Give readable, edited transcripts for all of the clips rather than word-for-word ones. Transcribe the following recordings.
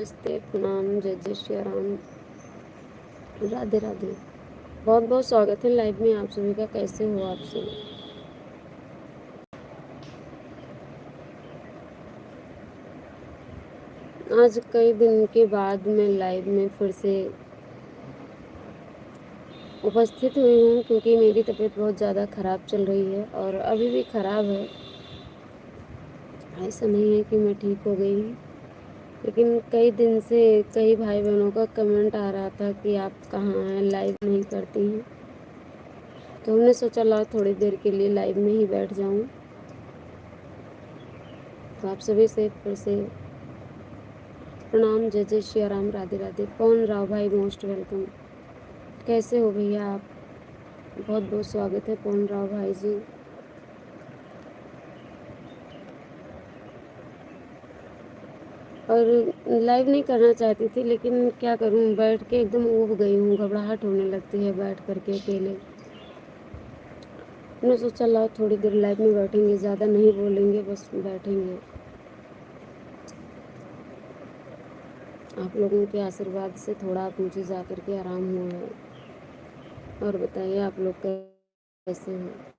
नमस्ते, प्रणाम, जय जय श्री राम, राधे राधे। बहुत बहुत स्वागत है लाइव में आप सभी का। कैसे हो आप सभी? आज कई दिन के बाद मैं लाइव में फिर से उपस्थित हुई हूँ, क्योंकि मेरी तबीयत बहुत ज़्यादा ख़राब चल रही है और अभी भी ख़राब है। ऐसा नहीं है कि मैं ठीक हो गई हूँ, लेकिन कई दिन से कई भाई बहनों का कमेंट आ रहा था कि आप कहाँ हैं, लाइव नहीं करती हैं। तो हमने सोचा ला थोड़ी देर के लिए लाइव में ही बैठ जाऊँ। तो आप सभी से फिर से प्रणाम, जय जय श्री राम, राधे राधे। पवन राव भाई मोस्ट वेलकम। कैसे हो भैया आप? बहुत बहुत स्वागत है पवन राव भाई जी। और लाइव नहीं करना चाहती थी, लेकिन क्या करूं, बैठ के एकदम ऊब गई हूँ, घबराहट होने लगती है बैठ करके अकेले। मैंने सोचा लाओ थोड़ी देर लाइव में बैठेंगे, ज़्यादा नहीं बोलेंगे, बस बैठेंगे। आप लोगों के आशीर्वाद से थोड़ा अब मुझे जा कर के आराम हुआ है। और बताइए आप लोग कैसे हैं?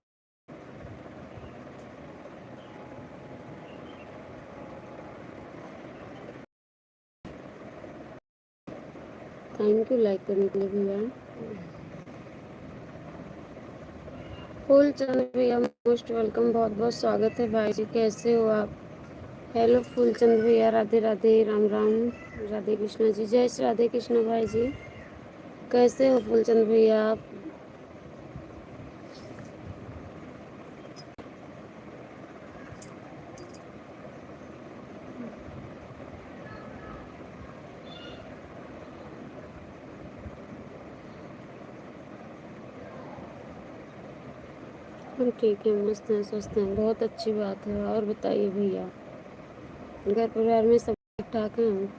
थैंक यू लाइक करने के लिए भैया। फूलचंद भैया मोस्ट वेलकम, बहुत बहुत स्वागत है भाई जी। कैसे हो आप? हेलो फूलचंद भैया, राधे राधे, राम राम, राधे कृष्णा जी, जय श्री राधे कृष्णा भाई जी। कैसे हो फूलचंद भैया आप? हम ठीक हैं, मस्त हैं, स्वस्थ हैं, बहुत अच्छी बात है। और बताइए भैया, घर परिवार में सब ठीक ठाक हैं?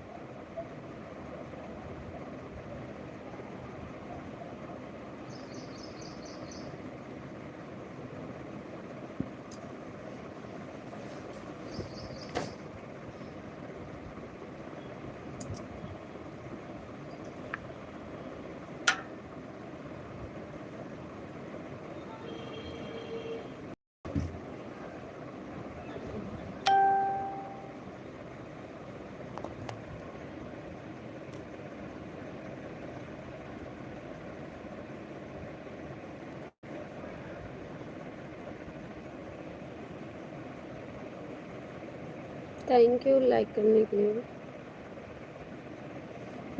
थैंक यू लाइक करने के लिए,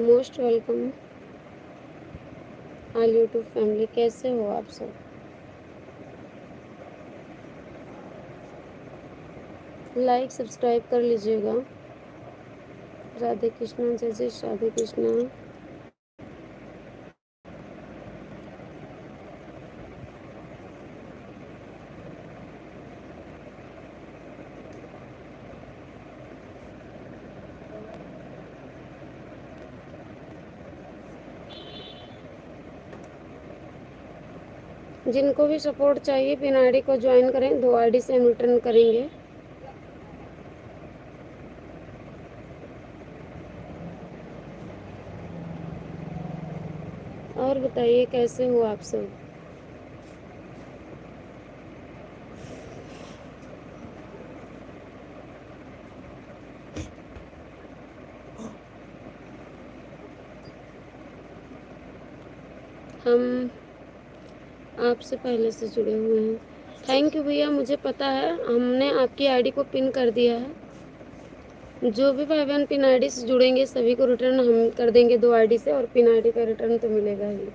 most welcome all YouTube family. कैसे हो आप सब? लाइक सब्सक्राइब कर लीजिएगा। राधे कृष्णा, जय जय राधे कृष्णा। जिनको भी सपोर्ट चाहिए पिन आईडी को ज्वाइन करें, 2 आईडी से हम रिटर्न करेंगे। और बताइए कैसे हो आप सब? हम आपसे पहले से जुड़े हुए हैं। थैंक यू भैया, मुझे पता है, हमने आपकी आईडी को पिन कर दिया है। जो भी भाई बहन पिन आईडी से जुड़ेंगे सभी को रिटर्न हम कर देंगे 2 आईडी से, और पिन आईडी का रिटर्न तो मिलेगा ही।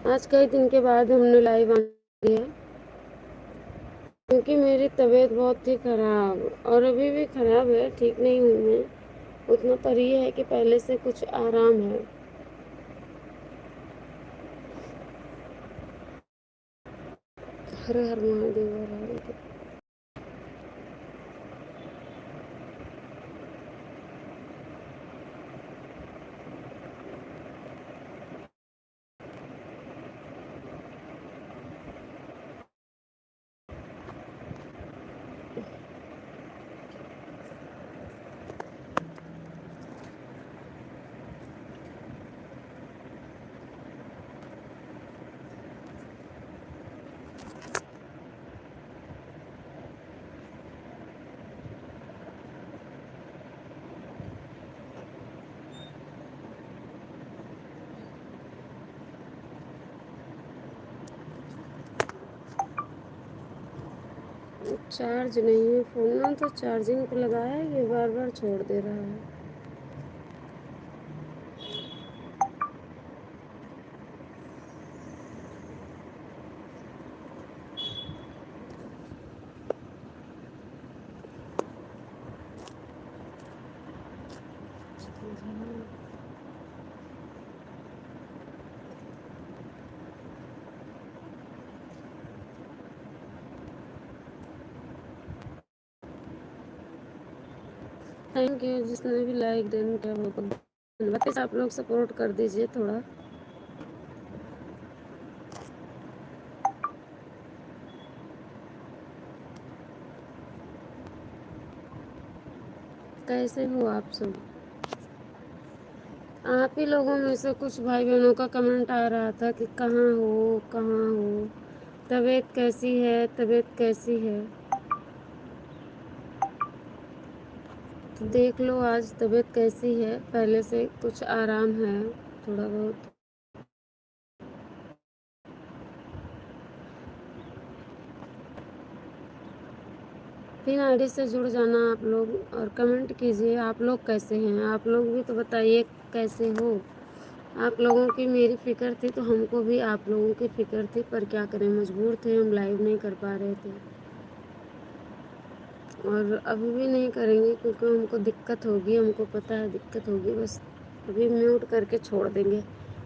आज कई दिन के बाद हमने लाइव आना है, क्योंकि मेरी तबीयत बहुत ही ख़राब और अभी भी ख़राब है, ठीक नहीं हूँ मैं उतना, पर ये है कि पहले से कुछ आराम है। हर हर महादेव, हर हर महादेव। चार्ज नहीं है फ़ोन ना, तो चार्जिंग पे लगाया है, ये बार बार छोड़ दे रहा है। थैंक यू जिसने भी लाइक डन किया, वो धन्यवाद। प्लीज़ आप लोग सपोर्ट कर दीजिए थोड़ा। कैसे हो आप सब? आप ही लोगों में से कुछ भाई बहनों का कमेंट आ रहा था कि कहाँ हो, कहाँ हो, तबीयत कैसी है, तबीयत कैसी है। तो देख लो आज तबीयत कैसी है, पहले से कुछ आराम है थोड़ा बहुत। पिन आईडी से जुड़ जाना आप लोग और कमेंट कीजिए आप लोग कैसे हैं। आप लोग भी तो बताइए कैसे हो। आप लोगों की मेरी फ़िक्र थी तो हमको भी आप लोगों की फ़िक्र थी, पर क्या करें, मजबूर थे, हम लाइव नहीं कर पा रहे थे और अभी भी नहीं करेंगे क्योंकि हमको दिक्कत होगी, हमको पता है दिक्कत होगी। बस अभी म्यूट करके छोड़ देंगे।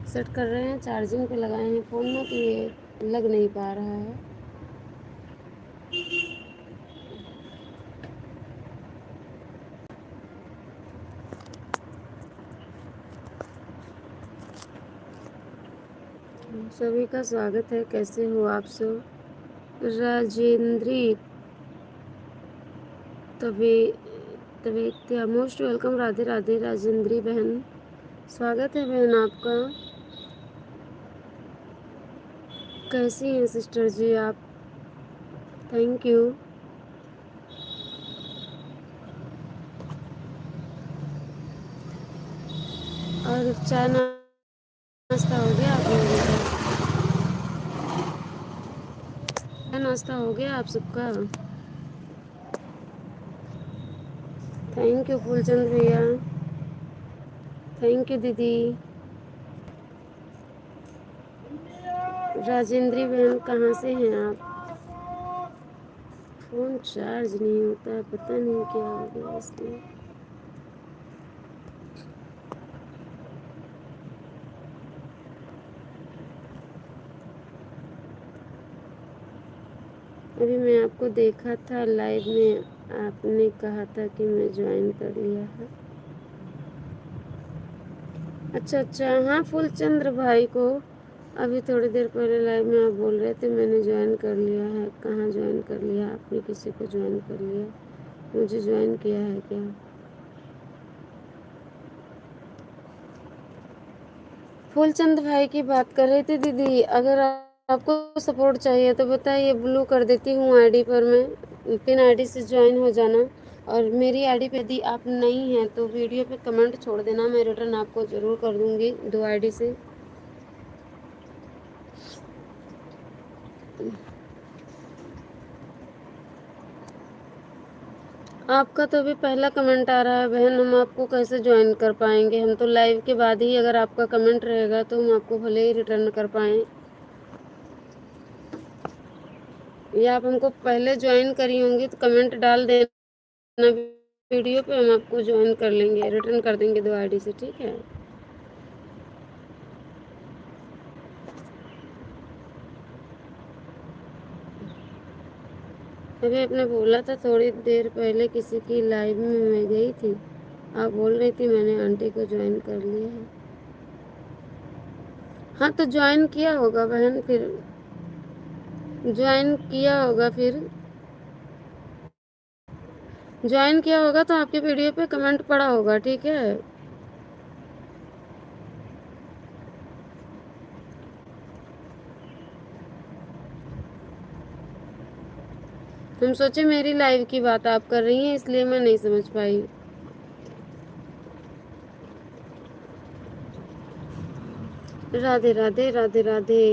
सेट कर रहे हैं, चार्जिंग पे लगाए हैं फ़ोन में, तो ये लग नहीं पा रहा है। सभी का स्वागत है, कैसे हो आप सब? राजेंद्री तवे तवेत्या मोस्ट वेलकम। राधे राधे राजेंद्री बहन, स्वागत है बहन आपका। कैसी हैं सिस्टर जी आप? Thank you. और चाय नाश्ता हो गया आप लोगों का? चाय नाश्ता हो गया आप सबका? थैंक यू फूलचंद भैया, थैंक यू दीदी। राजेंद्री बहन कहाँ से हैं आप? फ़ोन चार्ज नहीं होता है, पता नहीं क्या हो गया इसमें। अभी मैं आपको देखा था लाइव में, आपने कहा था कि मैं ज्वाइन कर लिया है। अच्छा अच्छा, हाँ फूलचंद्र भाई को अभी थोड़ी देर पहले लाइव में आप बोल रहे थे मैंने ज्वाइन कर लिया है। कहाँ ज्वाइन कर लिया आपने? किसी को ज्वाइन कर लिया? मुझे ज्वाइन किया है क्या? फूलचंद भाई की बात कर रही थी दीदी। अगर आपको सपोर्ट चाहिए तो बताइए, ब्लू कर देती हूँ आईडी पर मैं, पिन आईडी से ज्वाइन हो जाना। और मेरी आईडी पे यदि आप नहीं हैं तो वीडियो पे कमेंट छोड़ देना, मैं रिटर्न आपको ज़रूर कर दूँगी 2 आईडी से। आपका तो अभी पहला कमेंट आ रहा है बहन, हम आपको कैसे ज्वाइन कर पाएंगे? हम तो लाइव के बाद ही अगर आपका कमेंट रहेगा तो हम आपको भले ही रिटर्न कर पाएँ, या आप हमको पहले ज्वाइन करी होंगी तो कमेंट डाल देना वीडियो पे, हम आपको ज्वाइन कर लेंगे, रिटर्न कर देंगे 2 आईडी से, ठीक है? अभी आपने बोला था थोड़ी देर पहले किसी की लाइव में मैं गई थी, आप बोल रही थी मैंने आंटी को ज्वाइन कर लिया है। हाँ तो ज्वाइन किया होगा बहन, फिर ज्वाइन किया होगा, फिर ज्वाइन किया होगा तो आपके वीडियो पे कमेंट पड़ा होगा, ठीक है? हम सोचे मेरी लाइव की बात आप कर रही हैं, इसलिए मैं नहीं समझ पाई। राधे राधे राधे राधे।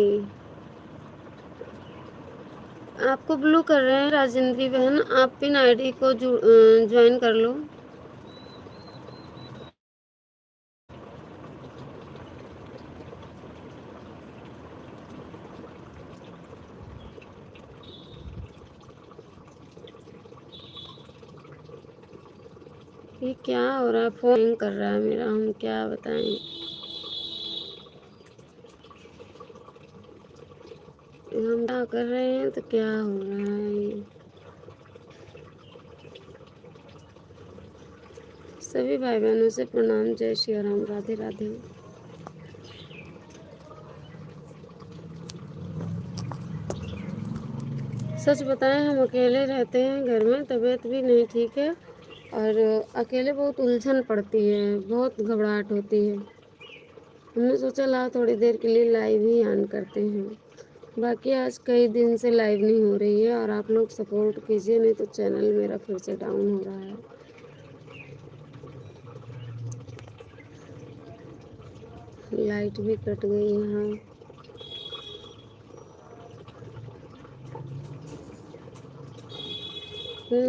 आपको ब्लू कर रहे हैं राजेंद्री बहन, आप पिन आईडी को ज्वाइन कर लो। ये क्या हो रहा है, फोन हैंग कर रहा है मेरा, हम क्या बताएं। हम क्या कर रहे हैं तो क्या हो रहा है ये। सभी भाई बहनों से प्रणाम, जय श्री राम, राधे राधे। सच बताएं, हम अकेले रहते हैं घर में, तबीयत भी नहीं ठीक है और अकेले बहुत उलझन पड़ती है, बहुत घबराहट होती है। हमने सोचा ला थोड़ी देर के लिए लाइव ही ऑन करते हैं। बाकी आज कई दिन से लाइव नहीं हो रही है और आप लोग सपोर्ट कीजिए, नहीं तो चैनल मेरा फिर से डाउन हो रहा है। लाइट भी कट गई यहाँ।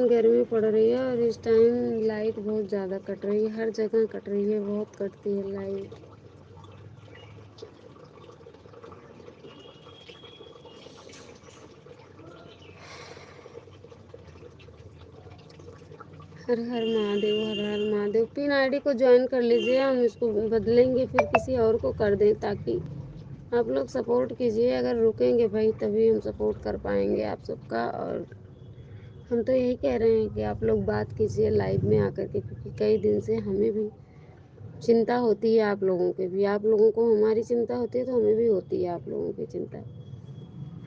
गर्मी पड़ रही है और इस टाइम लाइट बहुत ज़्यादा कट रही है, हर जगह कट रही है, बहुत कटती है लाइट। हर हर महादेव, हर हर महादेव। पिन आईडी को ज्वाइन कर लीजिए, हम इसको बदलेंगे फिर किसी और को कर दें, ताकि आप लोग सपोर्ट कीजिए। अगर रुकेंगे भाई तभी हम सपोर्ट कर पाएंगे आप सबका। और हम तो यही कह रहे हैं कि आप लोग बात कीजिए लाइव में आकर के, क्योंकि कई दिन से हमें भी चिंता होती है, आप लोगों के भी, आप लोगों को हमारी चिंता होती है तो हमें भी होती है आप लोगों की चिंता।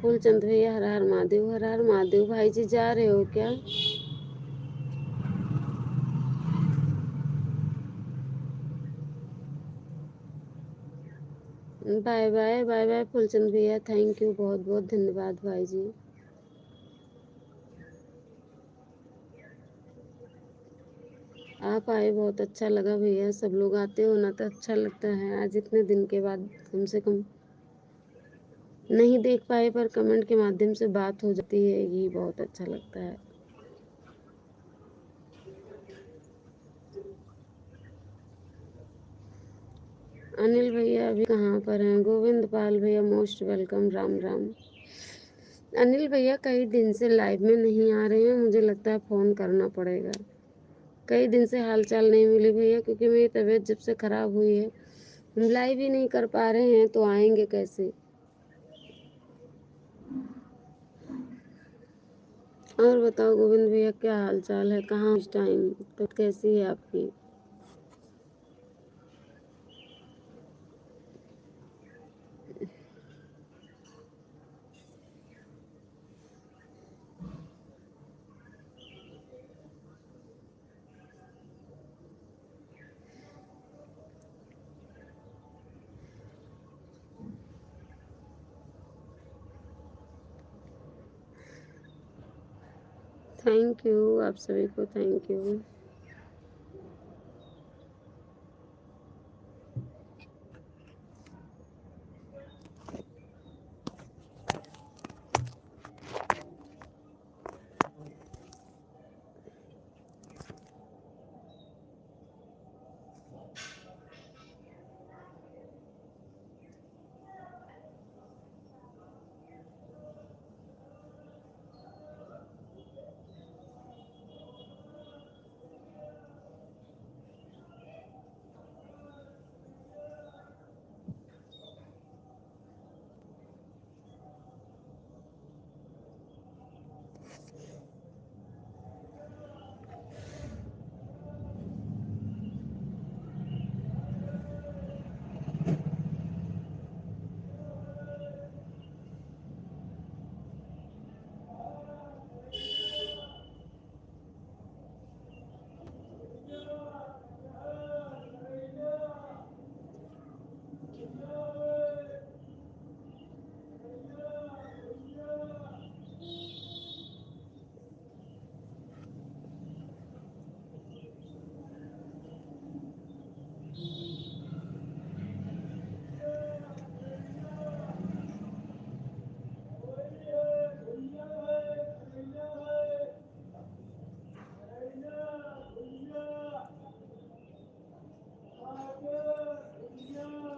फूलचंद भैया हर हर महादेव, हर हर महादेव। भाई जी जा रहे हो क्या? Bye bye, bye bye Phoolchand भैया, थैंक यू, बहुत बहुत धन्यवाद भाई जी। आप आए बहुत अच्छा लगा भैया, सब लोग आते हो ना तो अच्छा लगता है। आज इतने दिन के बाद कम से कम नहीं देख पाए पर कमेंट के माध्यम से बात हो जाती है, यही बहुत अच्छा लगता है। अनिल भैया अभी कहाँ पर हैं? गोविंद पाल भैया मोस्ट वेलकम, राम राम। अनिल भैया कई दिन से लाइव में नहीं आ रहे हैं, मुझे लगता है फ़ोन करना पड़ेगा। कई दिन से हालचाल नहीं मिली भैया, क्योंकि मेरी तबीयत जब से ख़राब हुई है हम लाइव ही नहीं कर पा रहे हैं, तो आएंगे कैसे। और बताओ गोविंद भैया क्या हाल चाल है, कहाँ इस टाइम, तो कैसी है आपकी? थैंक यू आप सभी को, थैंक यू।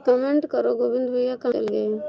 कमेंट करो गोविंद भैया कहाँ चल गए?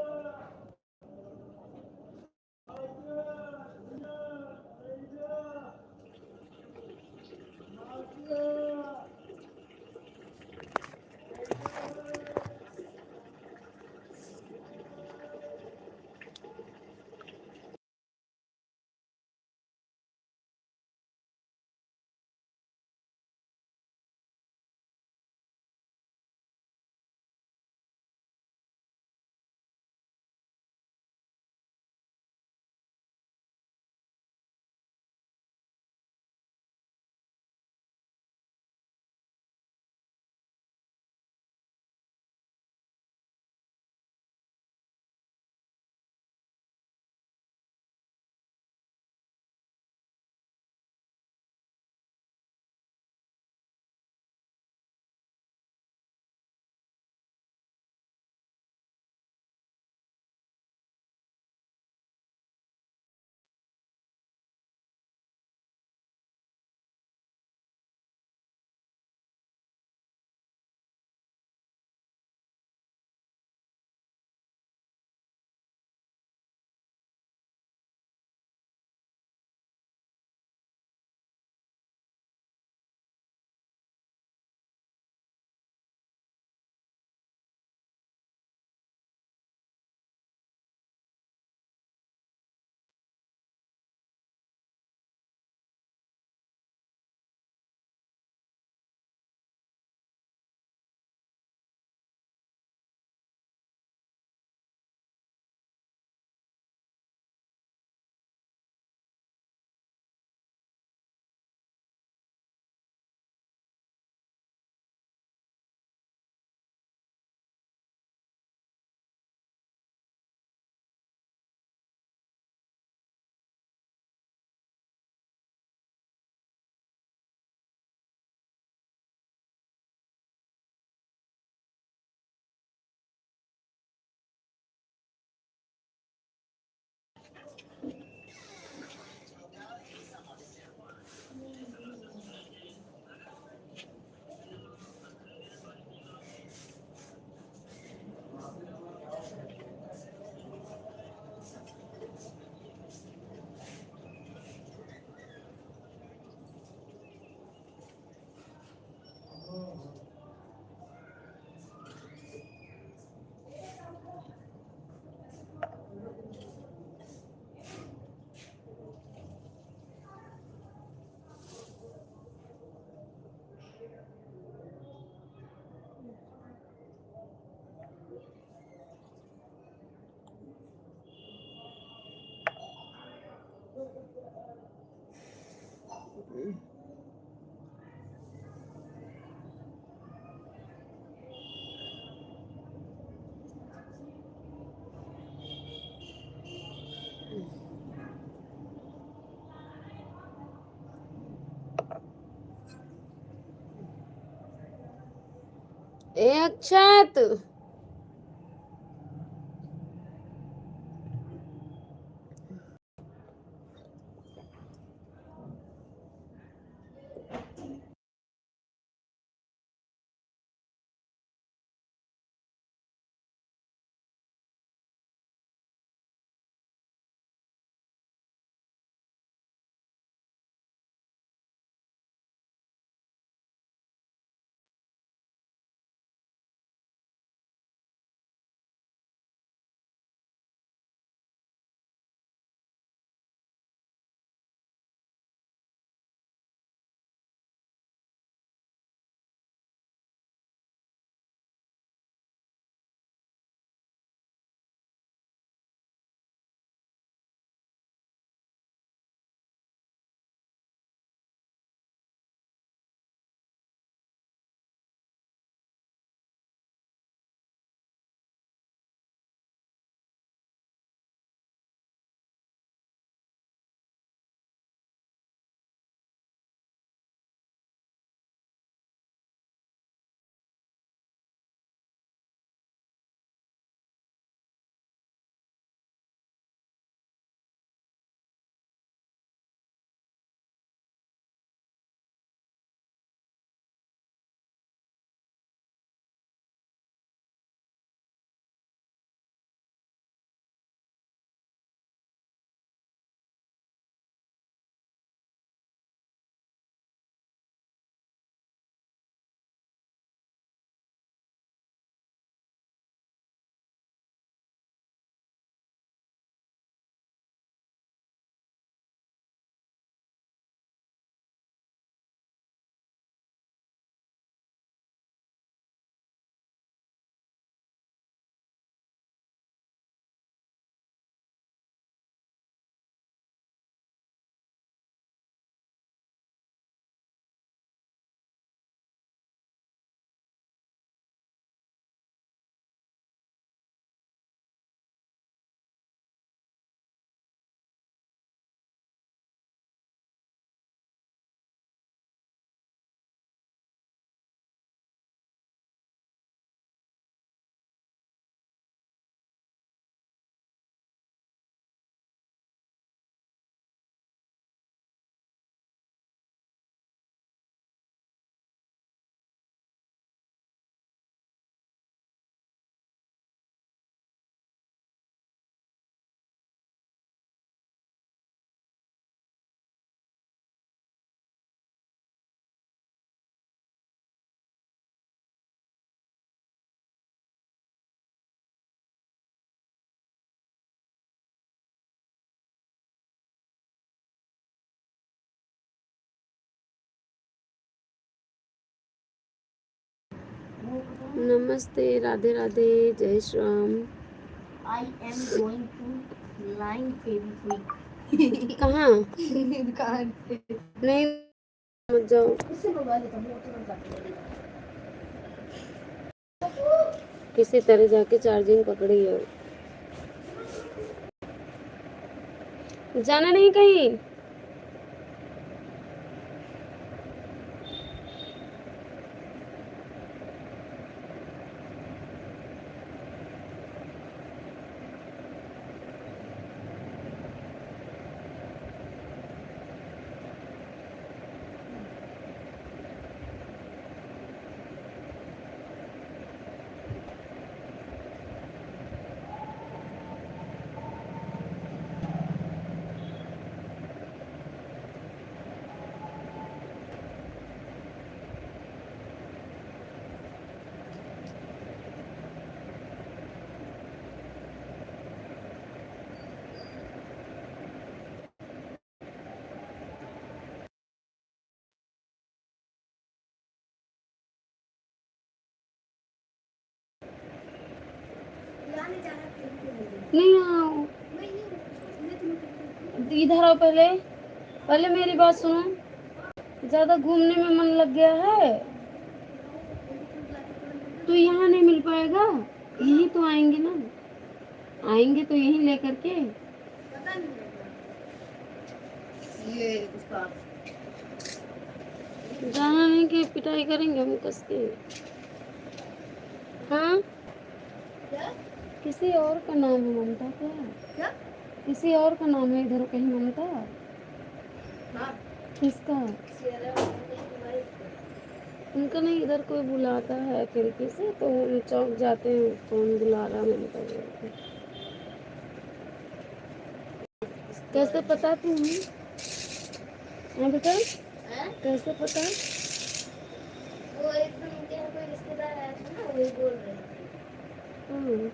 ए अक्षत नमस्ते, राधे राधे, जय Shri Ram. I am going to line Fevikwik. कहाँ? दुकान पे। नहीं मत जाओ। उससे मंगवा लेता हूँ, तो मंगवा लेता किसी तरह जाके चार्जिंग पकड़ी है। जाना नहीं कहीं। नहीं आओ, इधर आओ। पहले पहले मेरी बात सुनो। ज्यादा घूमने में मन लग गया है तो यहाँ नहीं मिल पाएगा। यहीं तो आएंगे ना, आएंगे तो यहीं लेकर के। ये उसका जाना नहीं कि पिटाई करेंगे हम कस के। हाँ, क्या? किसी और का नाम है ममता क्या? क्या? किसी और का नाम है इधर कहीं ममता? हाँ। किसका? उनका नहीं, इधर कोई बुलाता है खिड़की से तो हम चौक जाते हैं, कौन बुला रहा मैंने कहा। कैसे पता तुम्हें? हाँ बेटा, कैसे पता? वो एकदम उनके यहाँ कोई रिश्तेदार आया था ना, वही बोल रहे थे। हाँ,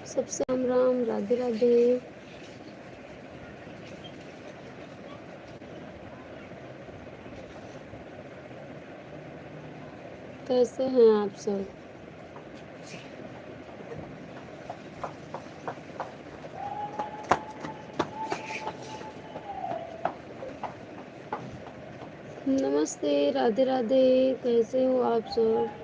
सबसे राम राम, राधे राधे। कैसे हैं आप सब? नमस्ते, राधे राधे, कैसे हो आप सब?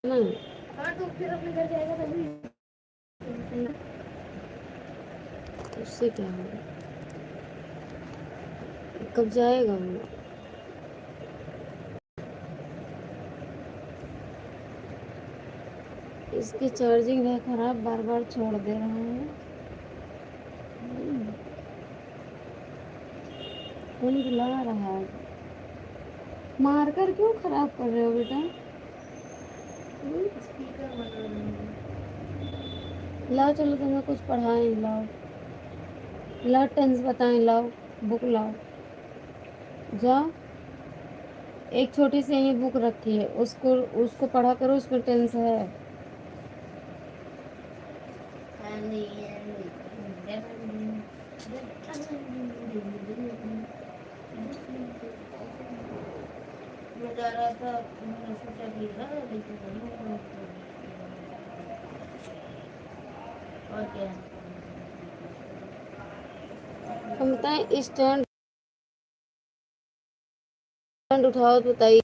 ना, हाँ तो फिर अपने घर जाएगा तभी। उससे क्या होगा, कब जाएगा वो। इसकी चार्जिंग है खराब, बार बार छोड़ दे रहा है। कौन बुला रहा है, मार कर क्यों खराब कर रहे हो बेटा। स्पीकर बना रही हूँ। लाओ चलो तुम्हें कुछ पढ़ाएं, लाओ लाओ टेंस बताएं, लाओ बुक लाओ, जाओ। एक छोटी सी यही बुक रखी है, उसको उसको पढ़ा करो, उसमें टेंस है। मैं जा रहा था, मैंने सोचा कि लेकिन नहीं हुआ, और क्या। हम बताएं स्टैंड उठाओ तो बताइए।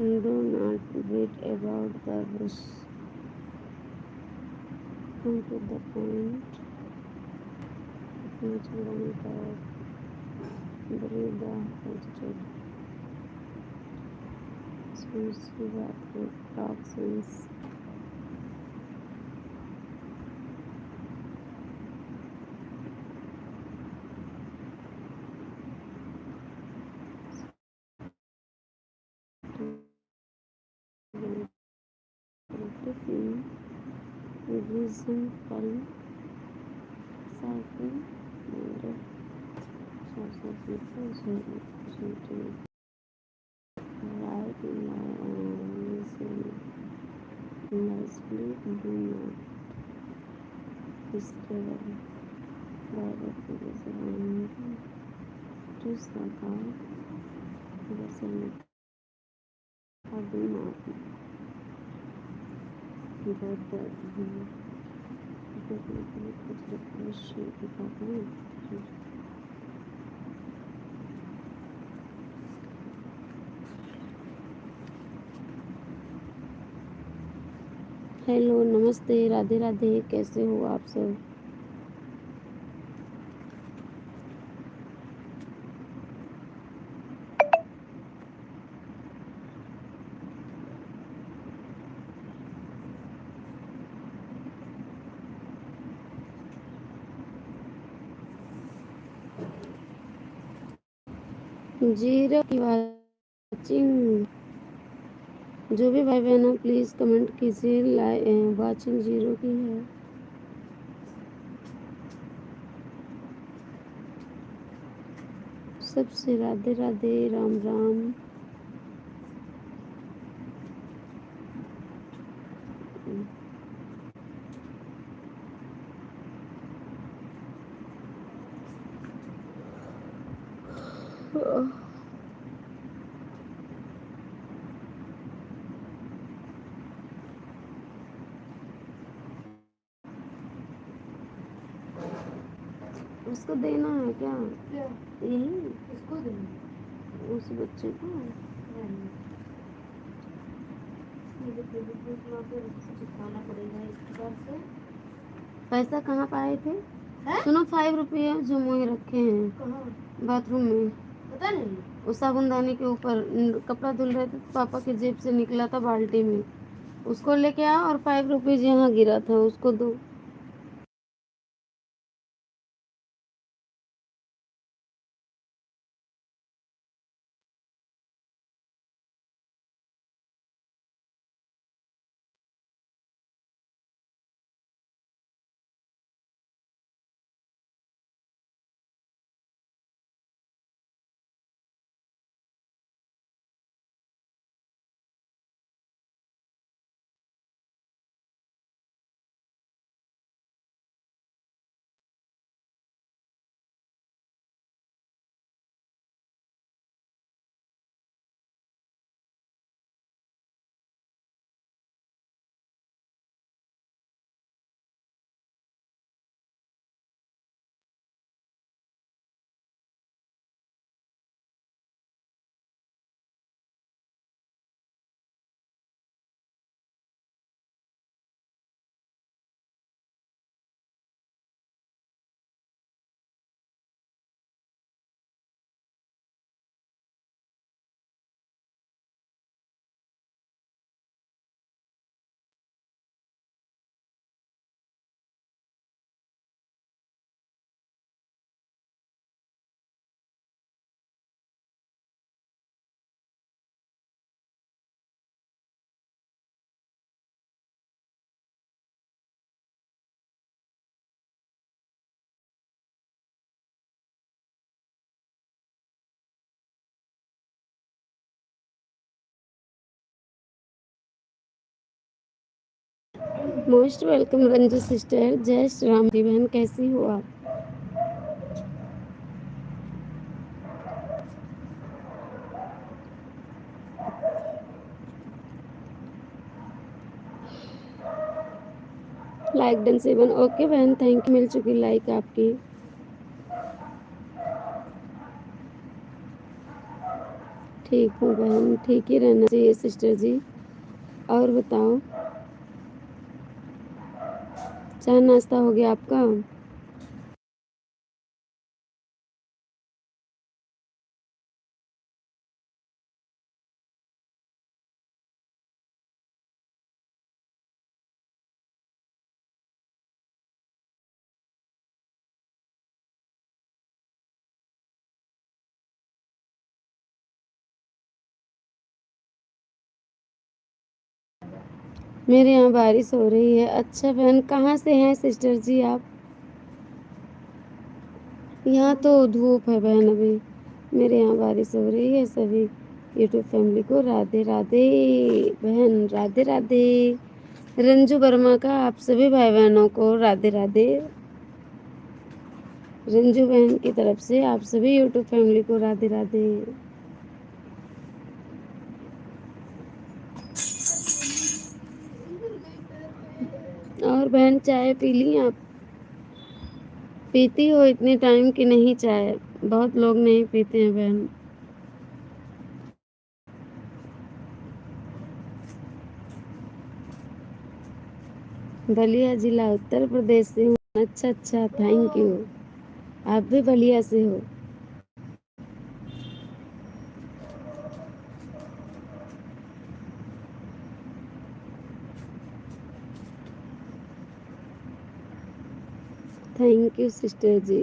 Do not beat about the bush. Come to the point. Natural and breathe the altitude. Smells with toxins. Protein, reason, pollen, cycle, and source of nutrition. Right nicely, do not disturb by the previous one. Status लगा जैसे अभी बहुत देखने के लिए कुछ request दिखाता हूँ। हेलो, नमस्ते, राधे राधे, कैसे हो आप सब? जीरो की वाचिंग, जो भी भाई बहन हो प्लीज़ कमेंट कीजिए। वाचिंग जीरो की है। सबसे राधे राधे, राम राम। उसको देना है क्या? क्या? यही किसको देना? उस बच्चे को। चिपकाना पड़ेगा इस बार से। पैसा कहाँ पाए थे? है? सुनो, 5 रुपये जो मोए रखे हैं कहाँ? बाथरूम में। पता नहीं। उस साबुनदानी के ऊपर कपड़ा धुल रहे थे तो पापा के जेब से निकला था बाल्टी में, उसको लेके आओ और 5 रुपीज यहाँ गिरा था उसको दो। मोस्ट वेलकम रंजू सिस्टर, जय श्री राम जी बहन, कैसी हो आप? लाइक डन 7, ओके बहन, थैंक यू, मिल चुकी लाइक आपकी। ठीक हूँ बहन, ठीक ही रहना चाहिए सिस्टर जी। और बताओ, चाय नाश्ता हो गया आपका? मेरे यहाँ बारिश हो रही है। अच्छा बहन, कहाँ से हैं सिस्टर जी आप? यहाँ तो धूप है बहन अभी। मेरे यहाँ बारिश हो रही है। सभी यूट्यूब फैमिली को राधे राधे बहन, राधे राधे। रंजू वर्मा का आप सभी भाई बहनों को राधे राधे। रंजू बहन की तरफ से आप सभी यूट्यूब फैमिली को राधे राधे। और बहन चाय पी ली आप? पीती हो इतने टाइम की नहीं चाय? बहुत लोग नहीं पीते हैं बहन। बलिया जिला उत्तर प्रदेश से हूँ। अच्छा अच्छा, थैंक यू। आप भी बलिया से हो? थैंक यू सिस्टर जी।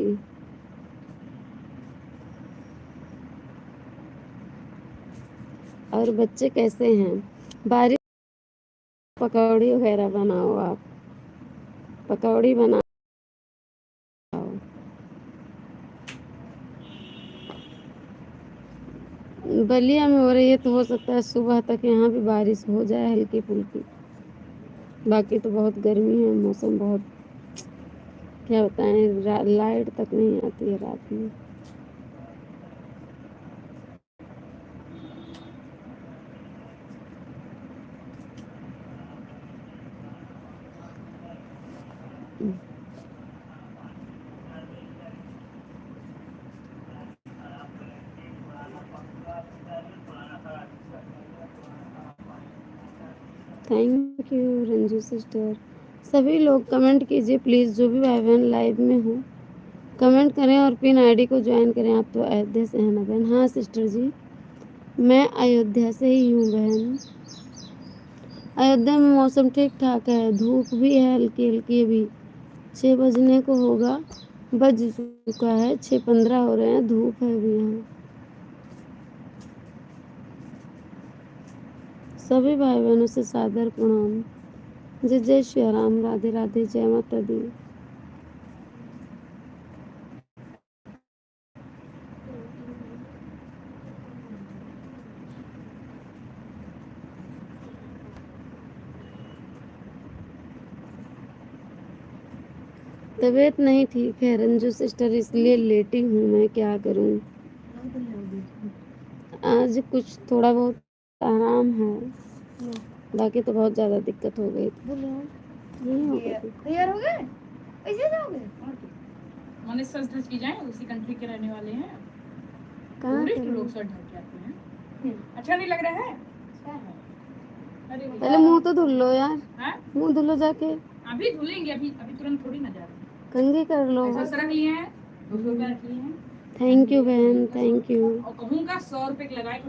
और बच्चे कैसे हैं? बारिश पकौड़ी वगैरह बनाओ आप, पकौड़ी बनाओ। बलिया में हो रही है तो हो सकता है सुबह तक यहाँ भी बारिश हो जाए हल्की फुल्की। बाकी तो बहुत गर्मी है, मौसम बहुत, क्या बताएं, लाइट तक नहीं आती है रात में। Thank you Ranju sister. सभी लोग कमेंट कीजिए प्लीज़, जो भी भाई बहन लाइव में हो कमेंट करें और पिन आईडी को ज्वाइन करें। आप तो अयोध्या से हैं ना बहन? हाँ सिस्टर जी, मैं अयोध्या से ही हूँ बहन। अयोध्या में मौसम ठीक ठाक है, धूप भी है हल्की हल्की। अभी 6 बजने को होगा, बज चुका है, 6:15 हो रहे हैं, धूप है अभी यहाँ। सभी भाई बहनों से सादर प्रणाम। जय जय श्री राम, राधे राधे, जय माता दी। तबीयत नहीं ठीक है रंजू सिस्टर, इसलिए लेटी हूँ मैं, क्या करूँ। आज कुछ थोड़ा बहुत आराम है, बाकी तो बहुत ज़्यादा दिक्कत हो गई थी। नहीं हो गई थी। तैयार हो गए? ऐसे जाओगे? मने सच धज की जाए, उसी कंट्री के रहने वाले हैं। कहाँ टूरिस्ट के लोग लोग? सच ढक के आते हैं। अच्छा नहीं लग रहा है? अरे पहले मुंह तो धुल लो यार, हाँ? मुंह धुलो जाके, अभी धुलेंगे, अभी अभी तुरंत थोड़ी ना जा रहे हैं। कंघी कर लो। ऐसा सरक लिए हैं, 200 रुपया रख लिए हैं। थैंक यू बहन, थैंक यू। और कहूँगा 100 रुपए लगाए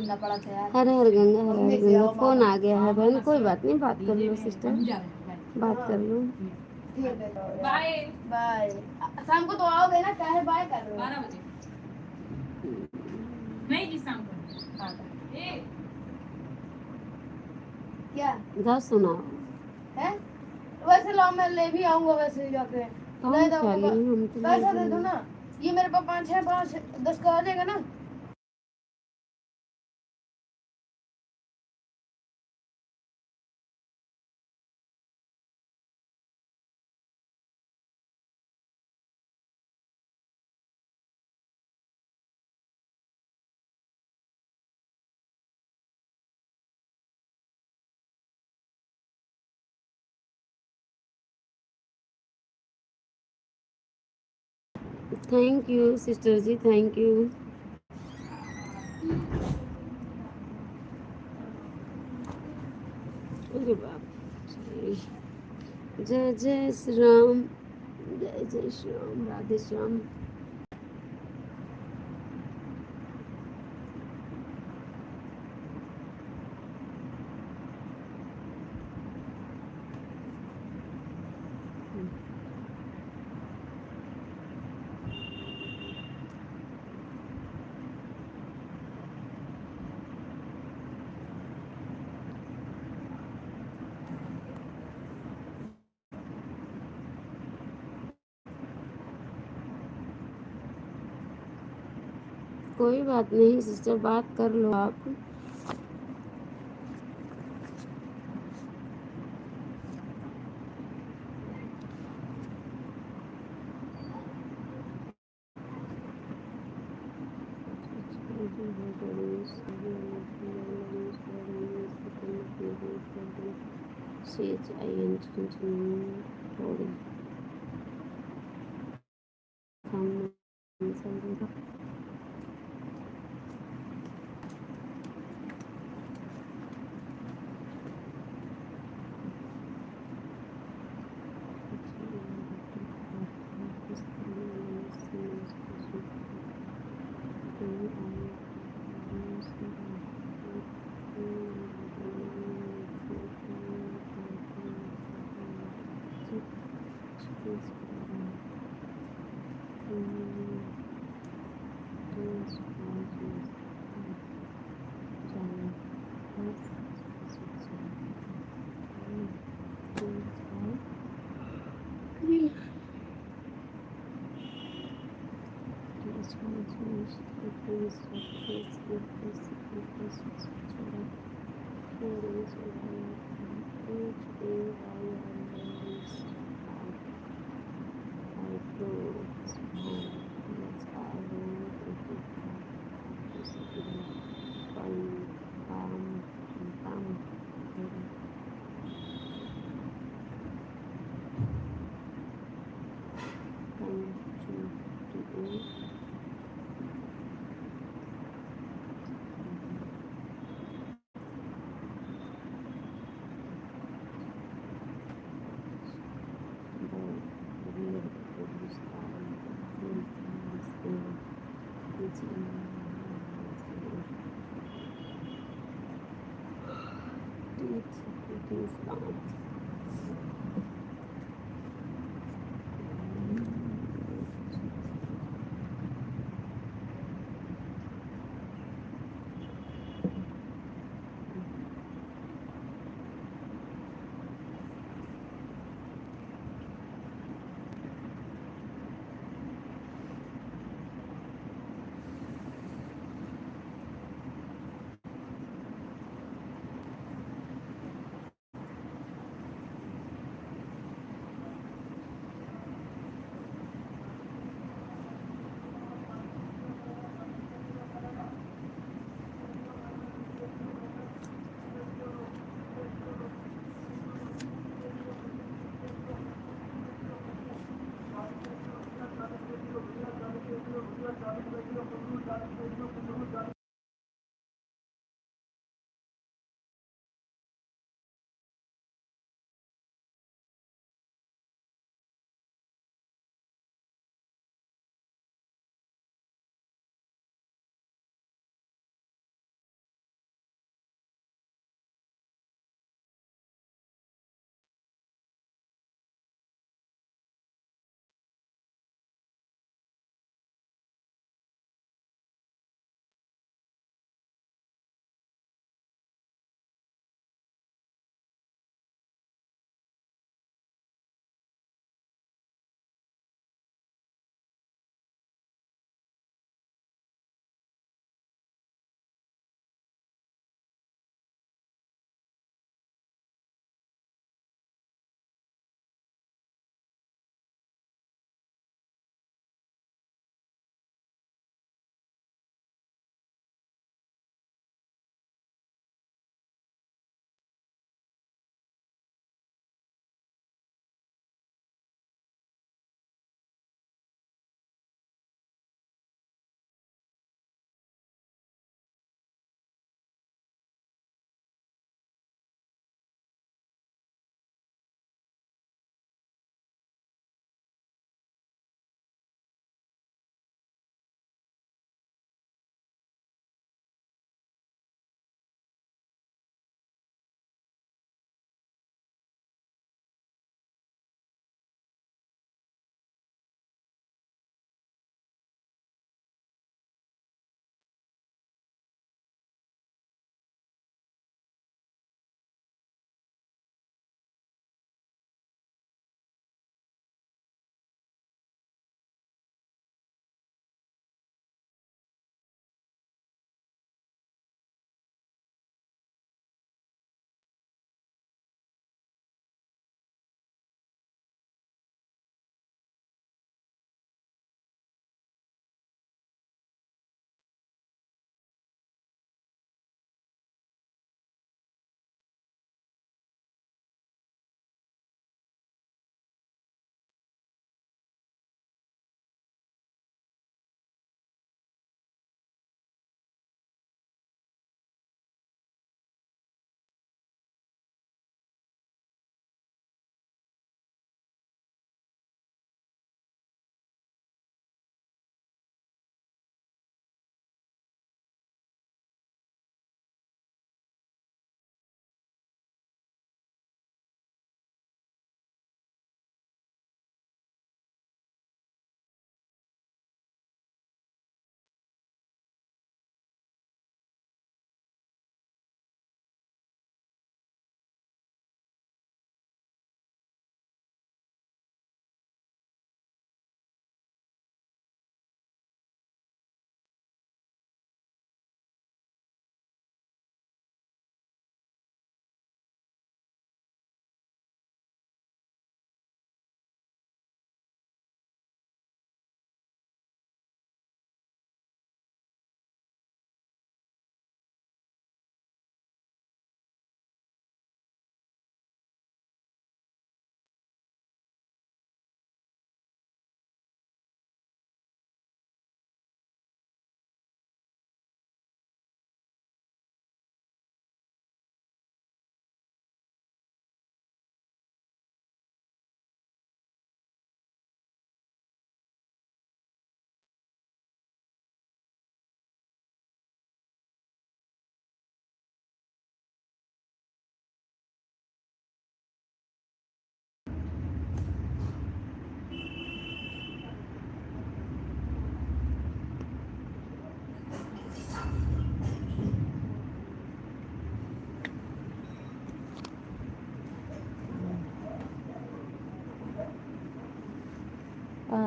सुनना पड़ा था यार। हर हर गंगा हर मम्मी हर से गंगा। आओ, फोन मामा आ गया है बहन, कोई बात नहीं, बात कर लो हम सिस्टर, जा रहे हैं, बाय। बात कर लो। ठीक है तो बाय। बाय। शाम को तो आओगे ना, काहे बाय कर रहे हो? 12 बजे नहीं जी, शाम को। हाँ। ए क्या जा सुनाओ। है? वैसे लाओ, मैं ले भी आऊंगा वैसे ही जाके। कौन दे दो खाली, हम तो ले पैसा दे दो जाएंगे। ना। ये मेरे पास 5 10 का आ जाएगा ना। Thank you sister ji, thank you. अरे बाप रे। जय जय श्री राम, जय जय श्री राम, राधे श्याम। कोई बात नहीं सिस्टर, बात कर लो आप। थोड़ी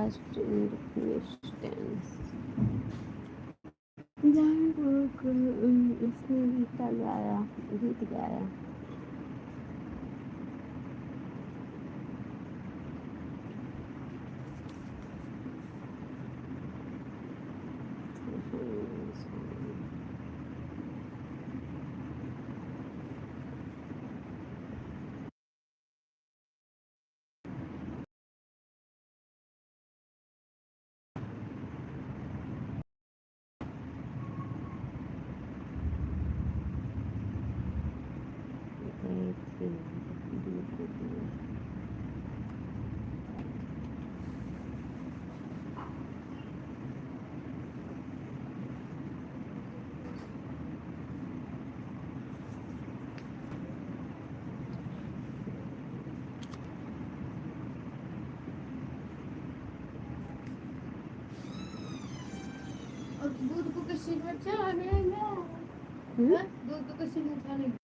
पास्ट इंडेफिनिट टेंस। इसने गीत गाया। और दूध को किसी में चढ़ाएगा? दूध को किसी में चढ़ाएगा?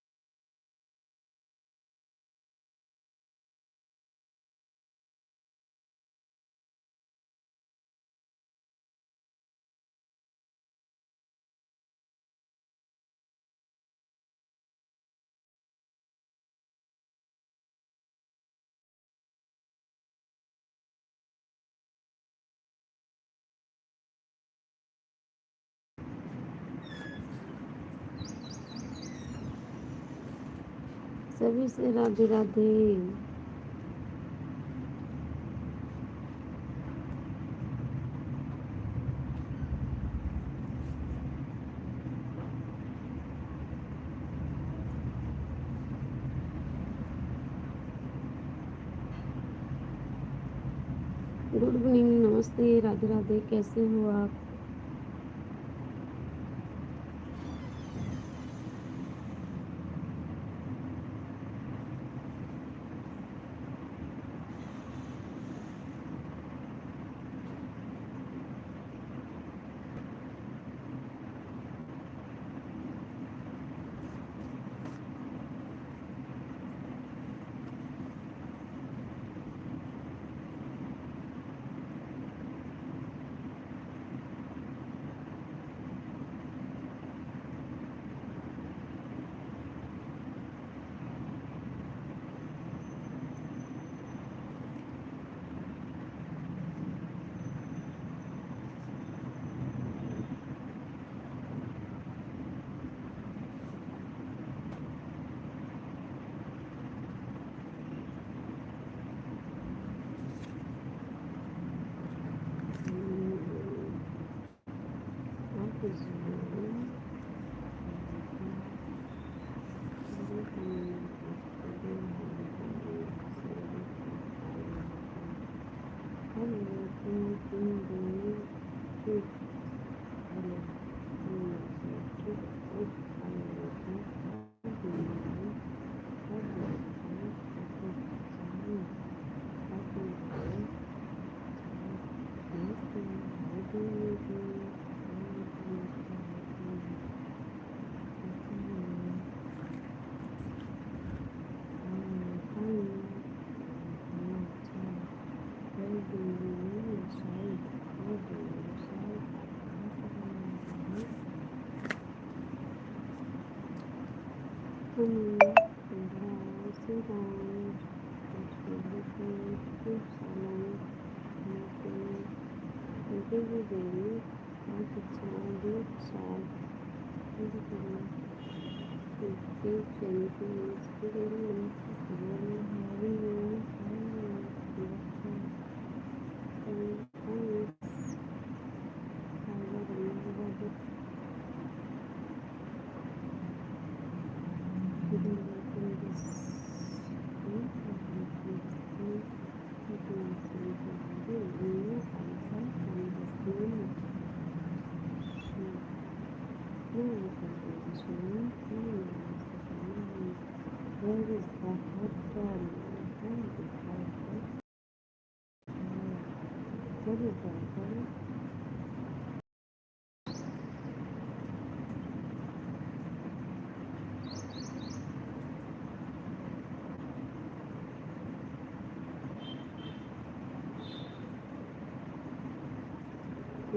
सभी से राधे राधे। गुड इवनिंग, नमस्ते, राधे राधे, कैसे हो आप?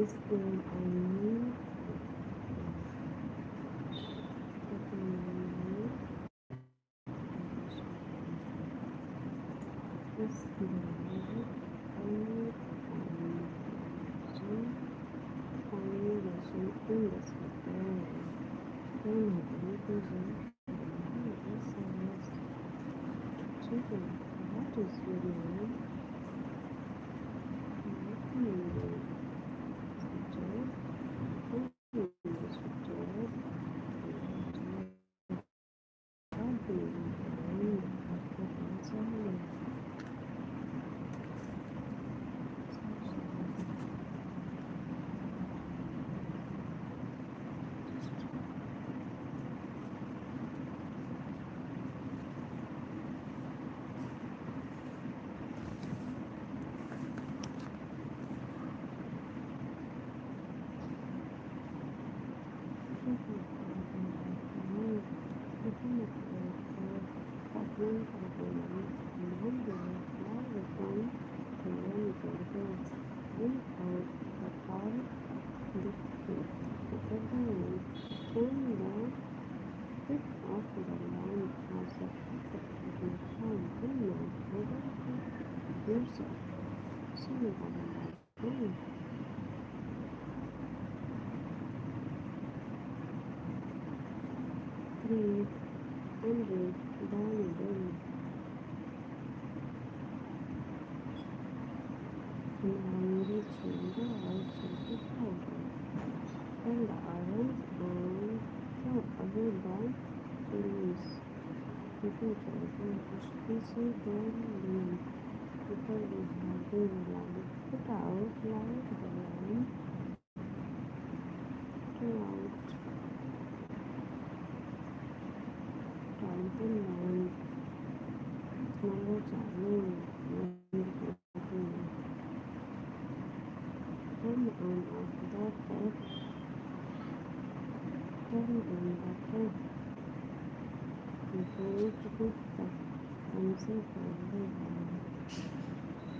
इसलिए आईने what is your name?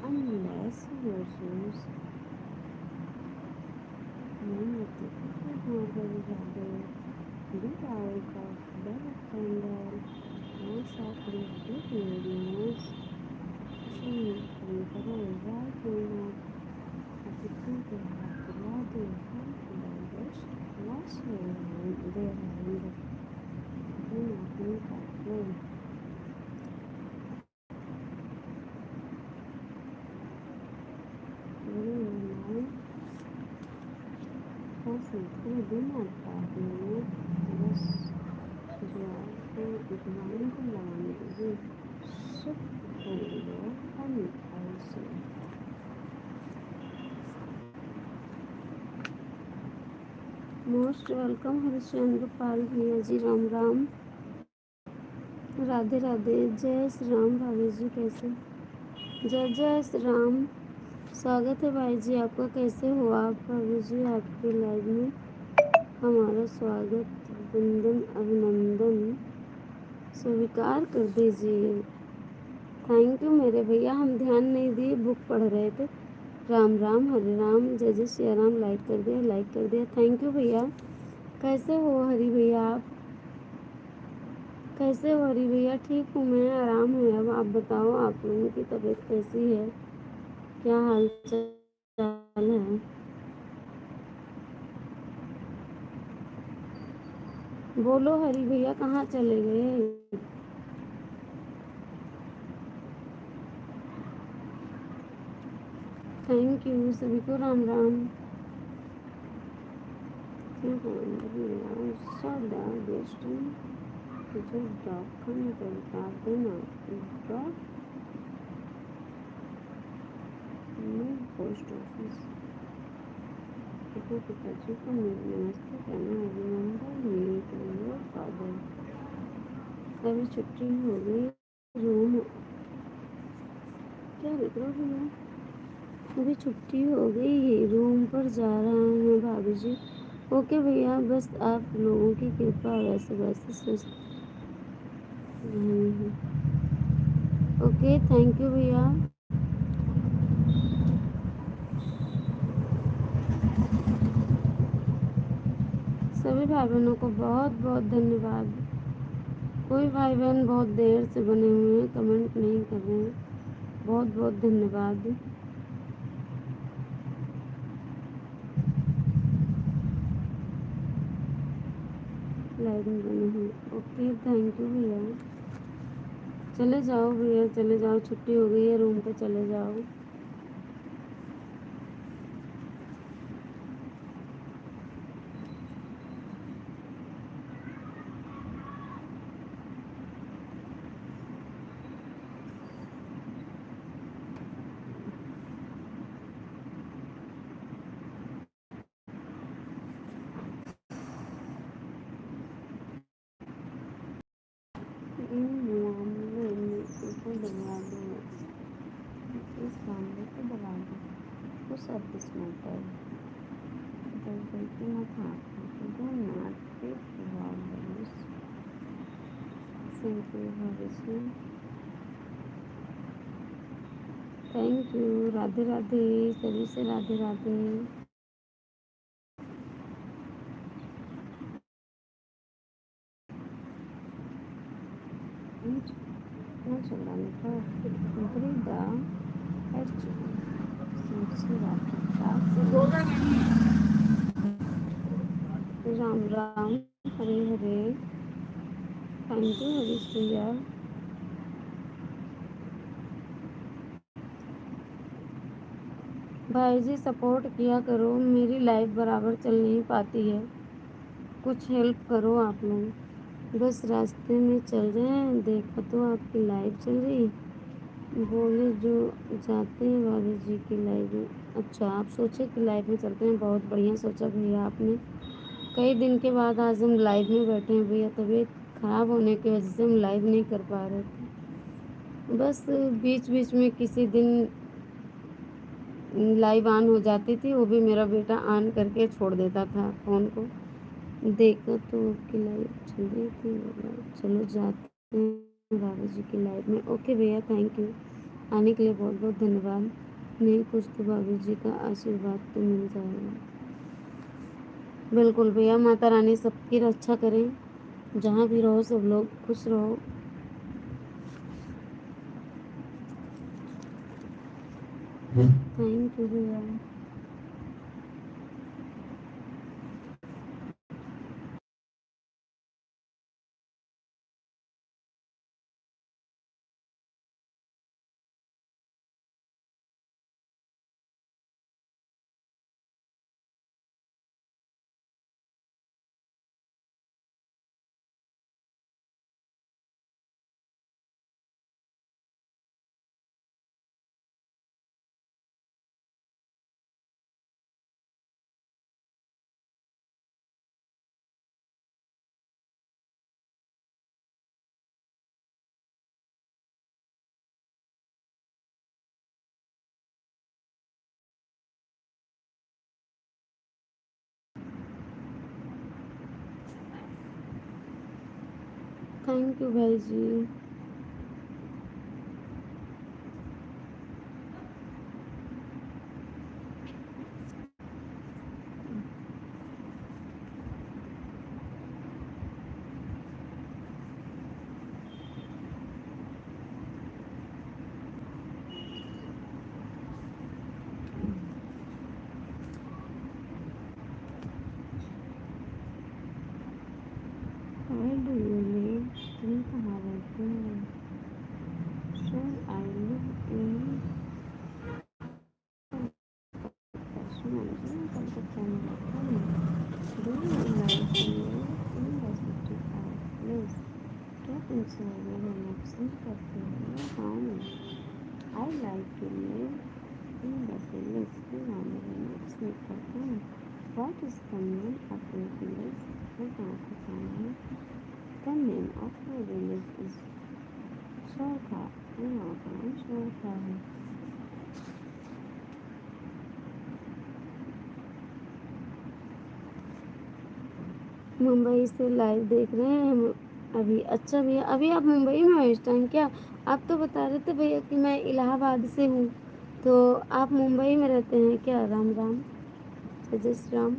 Unless your shoes big out of bed candle, no softly videos, she right now, at the people have the body confidence, lost her hand, their hand, in a blue bathroom. Sempre demonstrado das Islamic language superior and also most welcome Harishchandra Pal भैया जी, राम राम, राधे राधे, जय श्री राम। भाभी जी कैसे? जय जय श्री राम, स्वागत है भाई जी आपका। कैसे हो आप भाभी जी? आपके लाइव में हमारा स्वागत, वंदन, अभिनंदन स्वीकार कर दीजिए। थैंक यू मेरे भैया, हम ध्यान नहीं दिए, बुक पढ़ रहे थे। राम राम, हरे राम, जय जय श्री राम। लाइक कर दिया, लाइक कर दिया, थैंक यू भैया। कैसे हो हरी भैया आप? कैसे हो हरी भैया? ठीक हूँ मैं, आराम है। अब आप बताओ, आप लोगों की तबीयत कैसी है? क्या हाल चाल है? बोलो हरी भैया, कहाँ चले गए? थैंक यू सभी को, राम राम। सदा दोस्तों जो डॉक्टर करता देना पोस्ट ऑफिस पिताजी को नमस्ते कहना, अभिनंदन मेरे फादर। अभी छुट्टी हो गई, रूम क्या लिख रहा भैया? अभी छुट्टी हो गई, रूम पर जा रहे हैं भाभी जी। ओके भैया, बस आप लोगों की कृपा, वैसे वैसे स्वस्थ हैं। ओके, थैंक यू भैया। सभी भाई बहनों को बहुत बहुत धन्यवाद। कोई भाई बहन बहुत देर से बने हुए हैं, कमेंट नहीं कर रहे हैं, बहुत बहुत धन्यवाद। लाइव में बने हैं, ओके थैंक यू भैया। चले जाओ भैया, चले जाओ, छुट्टी हो गई है, रूम पे चले जाओ। इन मामले में ऊपर दबा दो, इस मामले को दबा दो, उस सर्विस मैटर गलती मत दो नॉट भविष्य। थैंक यू, राधे राधे, सभी से राधे राधे। राम राम, हरे हरे, थैंक यू हरीश भैया। भाई जी सपोर्ट किया करो, मेरी लाइफ बराबर चल नहीं पाती है, कुछ हेल्प करो आप लोग। बस रास्ते में चल रहे हैं, देखा तो आपकी लाइव चल रही, बोले जो जाते हैं भाभी जी की लाइव में। अच्छा आप सोचे कि लाइव में चलते हैं, बहुत बढ़िया सोचा भैया आपने। कई दिन के बाद आज हम लाइव में बैठे हैं भैया, तबीयत ख़राब होने की वजह से हम लाइव नहीं कर पा रहे थे। बस बीच बीच में किसी दिन लाइव ऑन हो जाती थी, वो भी मेरा बेटा ऑन करके छोड़ देता था फ़ोन को। देखा तो आपकी लाइव चल रही थी, चलो जाते हैं बाबा जी की लाइव में। ओके भैया थैंक यू, आने के लिए बहुत बहुत धन्यवाद। नहीं कुछ तो बाबा जी का आशीर्वाद तो मिल जाएगा। बिल्कुल भैया, माता रानी सबकी रक्षा करें, जहाँ भी रहो सब लोग खुश रहो। थैंक यू भैया। थैंक यू भाई जी। Where do you live? तुम कहाँ रहते हो? Sir, I live in Calcutta में रहता हूँ। Do you like to live in the city or place? क्या तुम शहर में रहना पसंद करते हो या गाँव में? I like to live in the village, मैं गाँव में रहना पसंद करता हूँ। What is the name of your village? मैं गाँव का नाम है। The name of my village is Shorkha, मैं गाँव का नाम शोरखा है। मुंबई से लाइव देख रहे हैं हम अभी। अच्छा भैया, अभी आप मुंबई में हो इस टाइम क्या? आप तो बता रहे थे भैया कि मैं इलाहाबाद से हूँ, तो आप मुंबई में रहते हैं क्या? राम राम, जय श्री राम।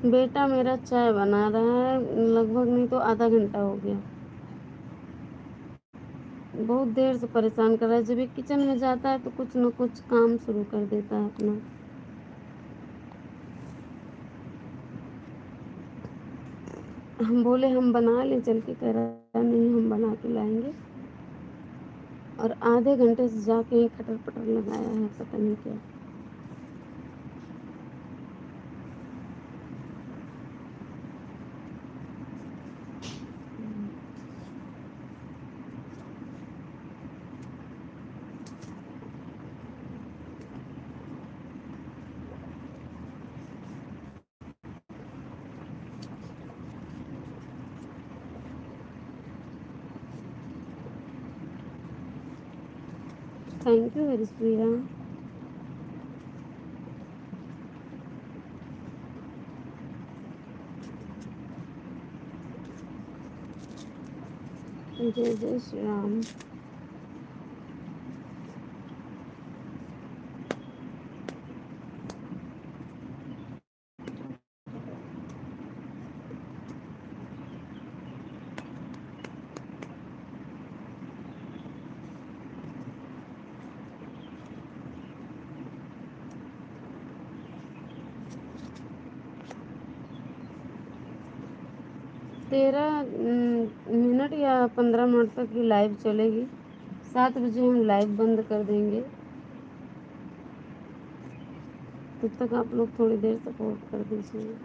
बेटा मेरा चाय बना रहा है, लगभग नहीं तो आधा घंटा हो गया। बहुत देर से परेशान कर रहा है। जब ये किचन में जाता है तो कुछ न कुछ काम शुरू कर देता है अपना। हम बोले हम बना लें चल के, कह रहा नहीं हम बना के लाएंगे। और आधे घंटे से जाके ही खटर पटर लगाया है, पता नहीं क्या। थैंक यू हरीश भैया। जय जय श्री राम। तेरह मिनट या 15 मिनट तक ही लाइव चलेगी। 7 बजे हम लाइव बंद कर देंगे। तब तक आप लोग थोड़ी देर सपोर्ट कर दीजिए।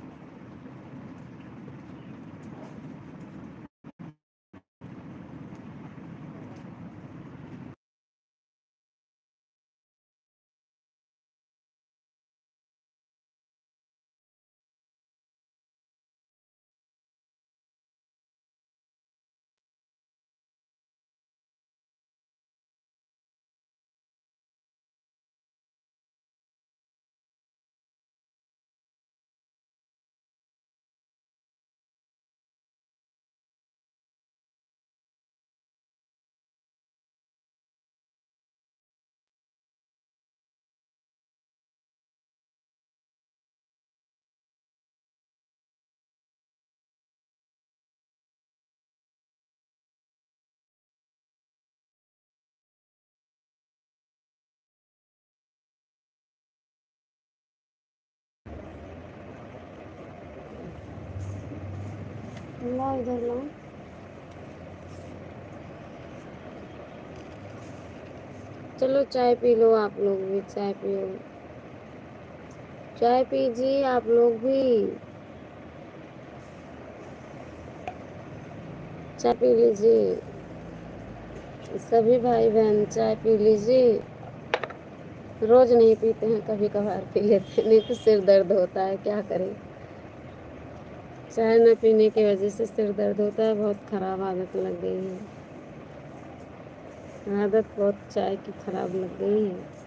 ला इधर ला। चलो चाय पी लो, आप लोग भी चाय पियो। चाय पीजिए आप लोग भी। चाय पी लीजिए, सभी भाई बहन चाय पी लीजिए। रोज नहीं पीते हैं, कभी कभार पी लेते हैं, नहीं तो सिर दर्द होता है, क्या करें। चाय न पीने की वजह से सिर दर्द होता है। बहुत खराब आदत लग गई है, आदत बहुत चाय की खराब लग गई है।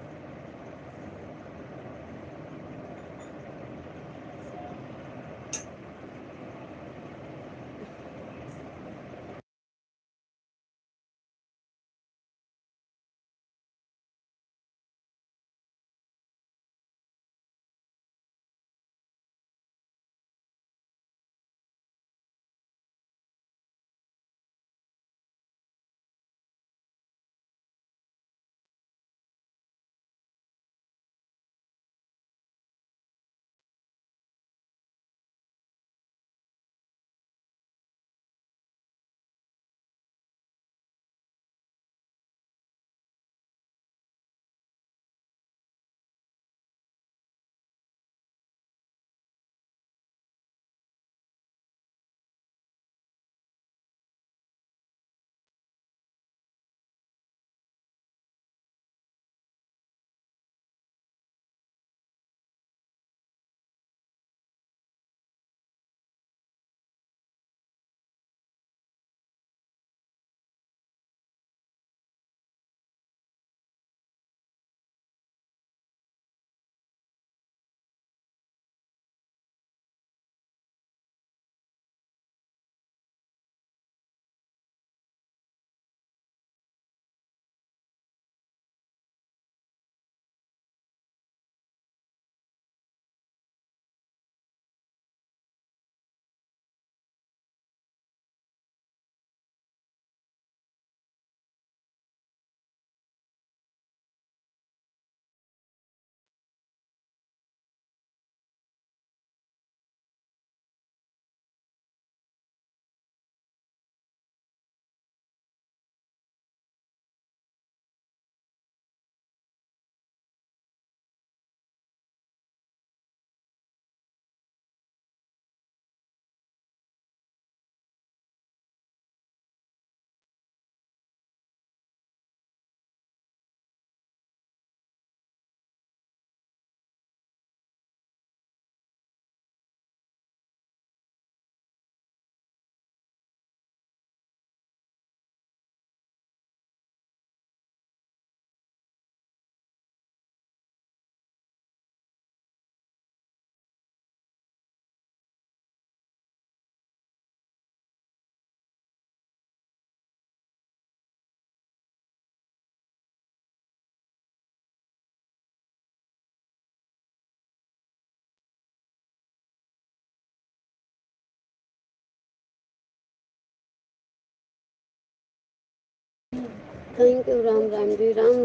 Thank you Ram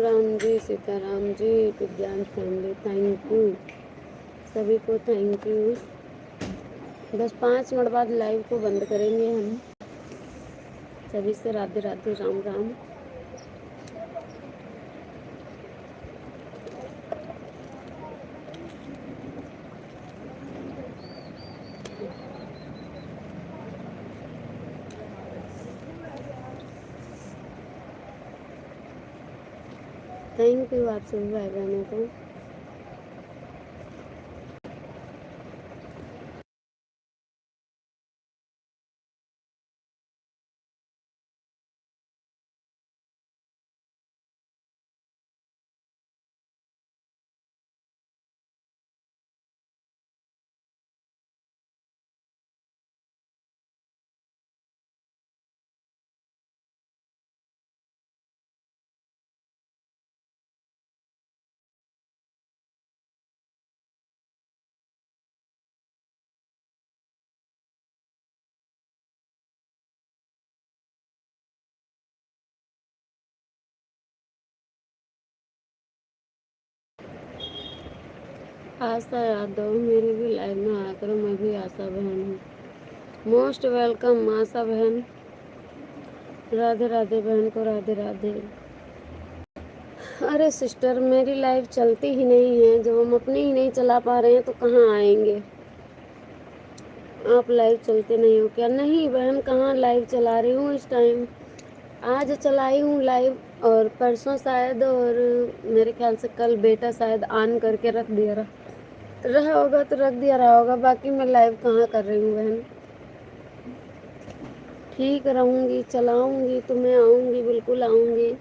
Ram ji Sitaram ji Vidyansh family, thank you सभी को, थैंक यू। बस 5 मिनट बाद लाइव को बंद करेंगे हम। सभी से राधे राधे, राम राम। थैंक यू आप सभी भाई बहनों को। आशा यादव, मेरी भी लाइव में आया करो, मैं भी आशा बहन हूँ। मोस्ट वेलकम आशा बहन। राधे राधे बहन को राधे राधे। अरे सिस्टर, मेरी लाइव चलती ही नहीं है। जब हम अपनी ही नहीं चला पा रहे हैं तो कहाँ आएंगे। आप लाइव चलते नहीं हो क्या? नहीं बहन, कहाँ लाइव चला रही हूँ इस टाइम। आज चलाई हूँ लाइव, और परसों शायद, और मेरे ख्याल से कल बेटा शायद ऑन करके रख दिया रहा होगा, तो रख दिया रहा होगा। बाकी मैं लाइव कहाँ कर रही हूँ बहन। ठीक रहूँगी, चलाऊँगी तो मैं आऊँगी, बिल्कुल आऊँगी।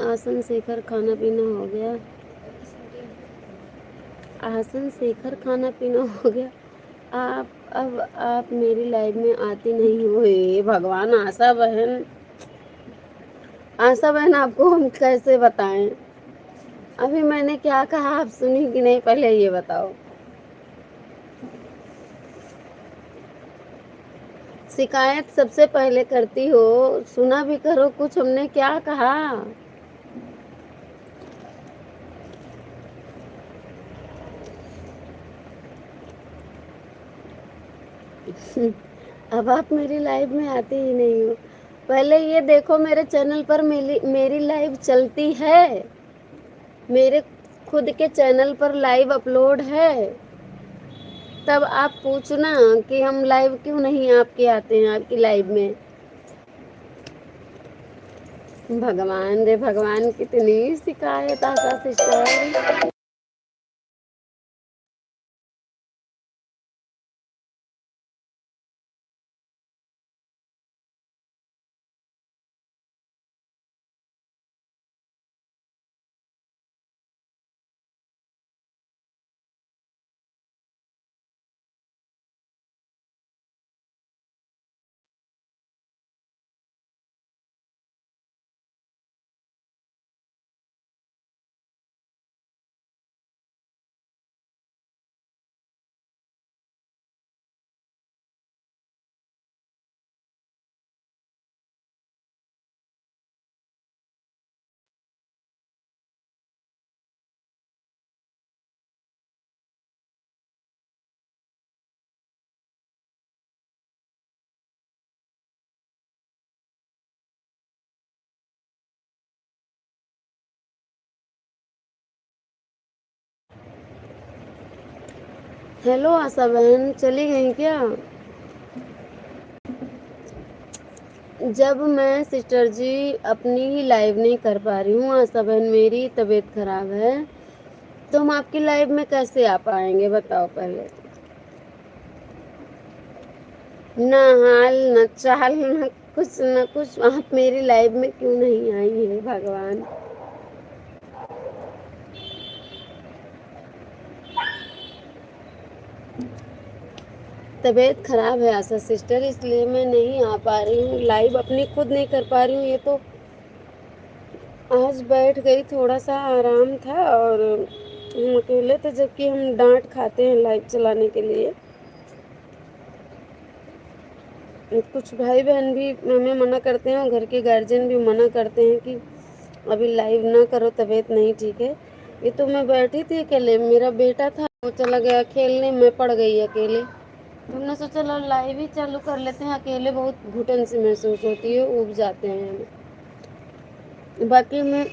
आसन शेखर, खाना पीना हो गया? आसन शेखर, खाना पीना हो गया? अब आप मेरी लाइव में आती नहीं हो। हे भगवान, आशा बहन आपको हम कैसे बताएं। अभी मैंने क्या कहा आप सुनी कि नहीं, पहले ये बताओ। शिकायत सबसे पहले करती हो, सुना भी करो कुछ हमने क्या कहा। अब आप मेरी लाइव में आती ही नहीं हो। पहले ये देखो, मेरे चैनल पर मेरी लाइव चलती है। मेरे खुद के चैनल पर लाइव अपलोड है। तब आप पूछना कि हम लाइव क्यों नहीं आपके आते हैं आपकी लाइव में। भगवान रे भगवान, कितनी शिकायत आशा सिस्टर। हेलो आशा बहन, चली गई क्या? जब मैं सिस्टर जी अपनी ही लाइव नहीं कर पा रही हूँ, आशा बहन मेरी तबीयत खराब है, तो हम आपकी लाइव में कैसे आ पाएंगे बताओ पहले। ना हाल न चाल न कुछ आप मेरी लाइव में क्यों नहीं आई है भगवान। तबीयत खराब है आशा सिस्टर, इसलिए मैं नहीं आ पा रही हूँ लाइव, अपनी खुद नहीं कर पा रही हूँ। ये तो आज बैठ गई, थोड़ा सा आराम था, और हम अकेले थे, जबकि हम डांट खाते हैं लाइव चलाने के लिए। कुछ भाई बहन भी हमें मना करते हैं और घर के गार्जियन भी मना करते हैं कि अभी लाइव ना करो, तबीयत नहीं ठीक है। ये तो मैं बैठी थी अकेले, मेरा बेटा था वो चला गया खेलने, मैं पड़ गई अकेले। तो हमने सोचा लो लाइव ही चालू कर लेते हैं, अकेले बहुत घुटन सी महसूस होती है, ऊब जाते हैं हमें। बाकी मैं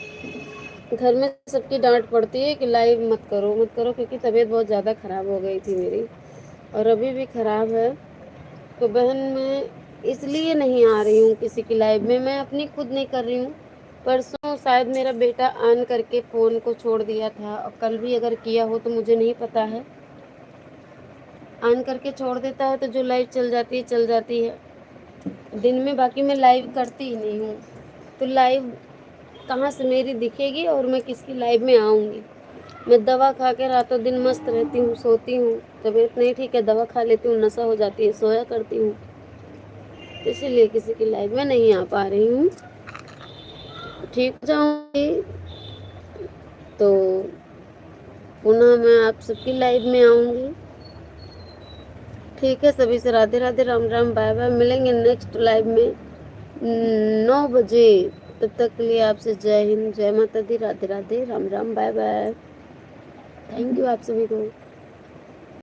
घर में सबकी डांट पड़ती है कि लाइव मत करो मत करो, क्योंकि तबीयत बहुत ज़्यादा ख़राब हो गई थी मेरी और अभी भी ख़राब है। तो बहन मैं इसलिए नहीं आ रही हूँ किसी की लाइव में, मैं अपनी खुद नहीं कर रही हूँ। परसों शायद मेरा बेटा ऑन करके फ़ोन को छोड़ दिया था, और कल भी अगर किया हो तो मुझे नहीं पता है। ऑन करके छोड़ देता है तो जो लाइव चल जाती है दिन में, बाकी मैं लाइव करती ही नहीं हूँ। तो लाइव कहाँ से मेरी दिखेगी और मैं किसकी लाइव में आऊँगी। मैं दवा खा के रातों दिन मस्त रहती हूँ, सोती हूँ, तबीयत नहीं ठीक है दवा खा लेती हूँ, नशा हो जाती है, सोया करती हूँ। तो इसीलिए किसी की लाइव में नहीं आ पा रही हूँ। ठीक हो जाऊँगी तो पुनः मैं आप सबकी लाइव में आऊँगी। ठीक है, सभी से राधे राधे, राम राम, बाय बाय। मिलेंगे नेक्स्ट लाइव में 9 बजे। तब तक के लिए आपसे जय हिंद, जय माता दी, Radhe Radhe, Ram Ram, bye bye. Thank you आप सभी को।